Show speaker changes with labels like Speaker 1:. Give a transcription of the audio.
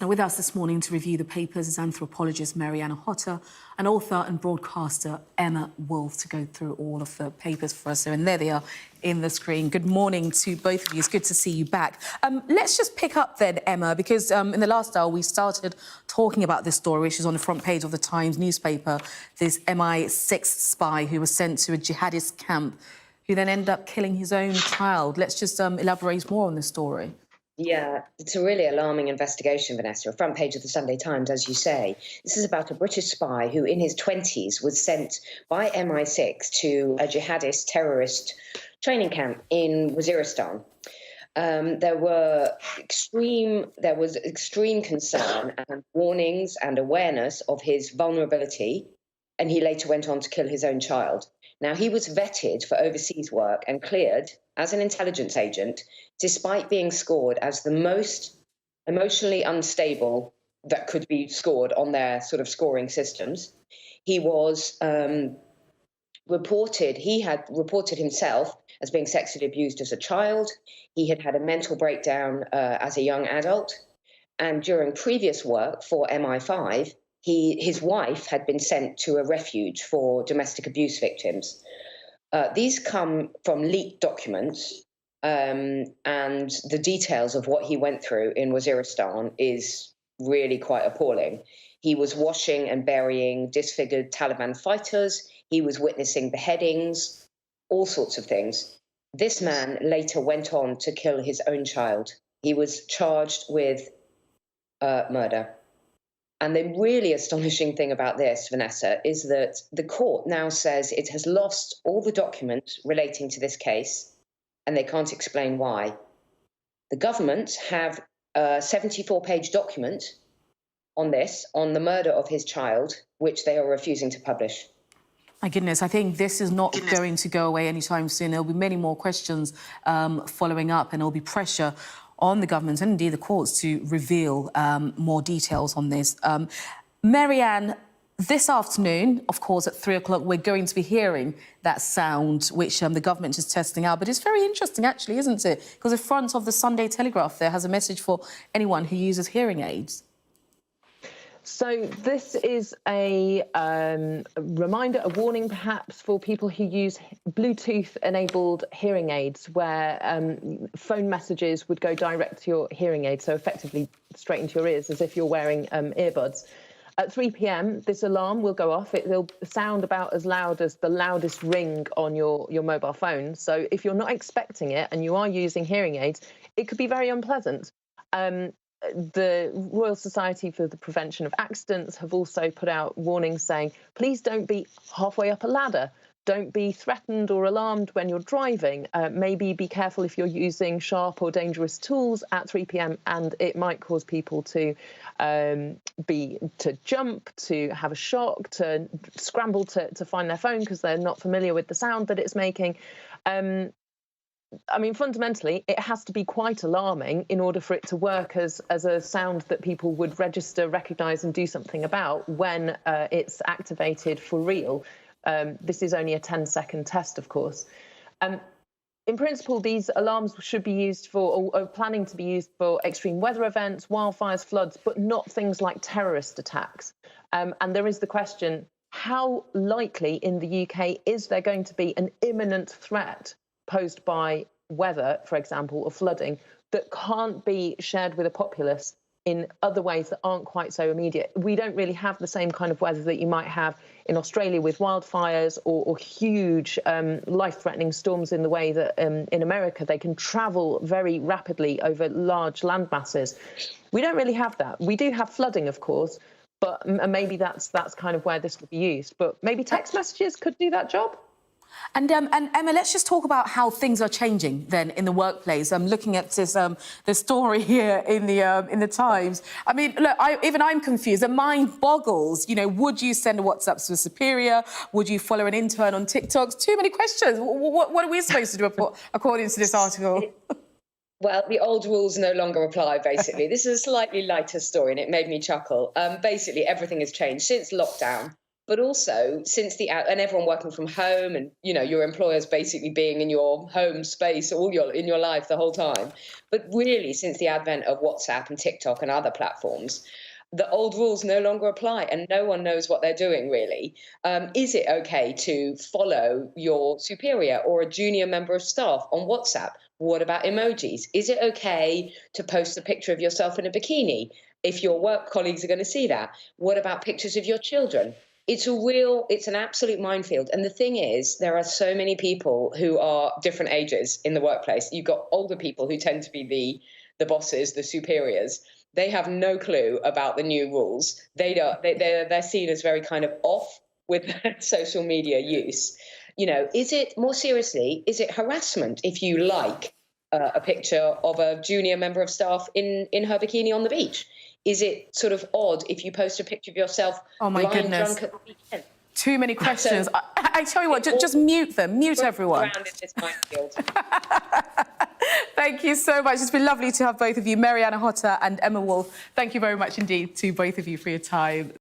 Speaker 1: Now, with us this morning to review the papers is anthropologist Mariana Hotta and author and broadcaster Emma Wolf to go through all of the papers for us. And there they are in the screen. Good morning to both of you. It's good to see you back. Let's just pick up then, Emma, because in the last hour we started talking about this story, which is on the front page of the Times newspaper. This MI6 spy who was sent to a jihadist camp who then ended up killing his own child. Let's just elaborate more on this story.
Speaker 2: Yeah, it's a really alarming investigation, Vanessa. Front page of the Sunday Times, as you say. This is about a British spy who, in his 20s, was sent by MI6 to a jihadist terrorist training camp in Waziristan. There was extreme concern and warnings and awareness of his vulnerability, and he later went on to kill his own child. Now, he was vetted for overseas work and cleared as an intelligence agent, despite being scored as the most emotionally unstable that could be scored on their sort of scoring systems. He was he had reported himself as being sexually abused as a child. He had had a mental breakdown as a young adult. And during previous work for MI5, his wife had been sent to a refuge for domestic abuse victims. These come from leaked documents, and the details of what he went through in Waziristan is really quite appalling. He was washing and burying disfigured Taliban fighters. He was witnessing beheadings, all sorts of things. This man later went on to kill his own child. He was charged with murder. And the really astonishing thing about this, Vanessa, is that the court now says it has lost all the documents relating to this case, and they can't explain why. The government have a 74-page document on this, on the murder of his child, which they are refusing to publish.
Speaker 1: My goodness, I think this is not going to go away anytime soon. There'll be many more questions following up, and there'll be pressure on the government and indeed the courts to reveal more details on this. Marianne, this afternoon, of course, at 3 o'clock, we're going to be hearing that sound which the government is testing out. But it's very interesting, actually, isn't it? Because the front of the Sunday Telegraph there has a message for anyone who uses hearing aids.
Speaker 3: So this is a reminder, a warning perhaps for people who use Bluetooth-enabled hearing aids where phone messages would go direct to your hearing aid, so effectively straight into your ears as if you're wearing earbuds. At 3 p.m, this alarm will go off. It'll sound about as loud as the loudest ring on your mobile phone. So if you're not expecting it and you are using hearing aids, it could be very unpleasant. The Royal Society for the Prevention of Accidents have also put out warnings saying, please don't be halfway up a ladder. Don't be threatened or alarmed when you're driving. Maybe be careful if you're using sharp or dangerous tools at 3 p.m. and it might cause people to jump, to have a shock, to scramble to find their phone because they're not familiar with the sound that it's making. I mean, fundamentally, it has to be quite alarming in order for it to work as a sound that people would register, recognise and do something about when it's activated for real. This is only a 10-second test, of course. In principle, these alarms should be used for, or are planning to be used for extreme weather events, wildfires, floods, but not things like terrorist attacks. And there is the question, how likely in the UK is there going to be an imminent threat posed by weather, for example, or flooding, that can't be shared with a populace in other ways that aren't quite so immediate? We don't really have the same kind of weather that you might have in Australia with wildfires or huge life-threatening storms in the way that in America they can travel very rapidly over large land masses. We don't really have that. We do have flooding, of course, but maybe that's kind of where this would be used. But maybe text messages could do that job.
Speaker 1: And Emma, let's just talk about how things are changing then in the workplace. I'm looking at this the story here in the Times. I mean, look, even I'm confused. The mind boggles. You know, would you send a WhatsApp to a superior? Would you follow an intern on TikTok? Too many questions. What are we supposed to do according to this article?
Speaker 2: Well, the old rules no longer apply, basically. This is a slightly lighter story, and it made me chuckle. Basically, everything has changed since lockdown. but also since and everyone working from home, and your employers basically being in your home space in your life the whole time. But really, since the advent of WhatsApp and TikTok and other platforms, the old rules no longer apply, and no one knows what they're doing, really. Is it okay to follow your superior or a junior member of staff on WhatsApp? What about emojis? Is it okay to post a picture of yourself in a bikini if your work colleagues are going to see that? What about pictures of your children? It's an absolute minefield. And the thing is, there are so many people who are different ages in the workplace. You've got older people who tend to be the bosses, the superiors. They have no clue about the new rules. They're seen as very kind of off with social media use. Is it, more seriously, is it harassment if you like a picture of a junior member of staff in her bikini on the beach? Is it sort of odd if you post a picture of yourself lying drunk at the weekend?
Speaker 1: Too many questions. I tell you what, just mute them. Mute everyone.
Speaker 2: Around in this minefield.
Speaker 1: Thank you so much. It's been lovely to have both of you, Mariana Hotta and Emma Wolf. Thank you very much indeed to both of you for your time.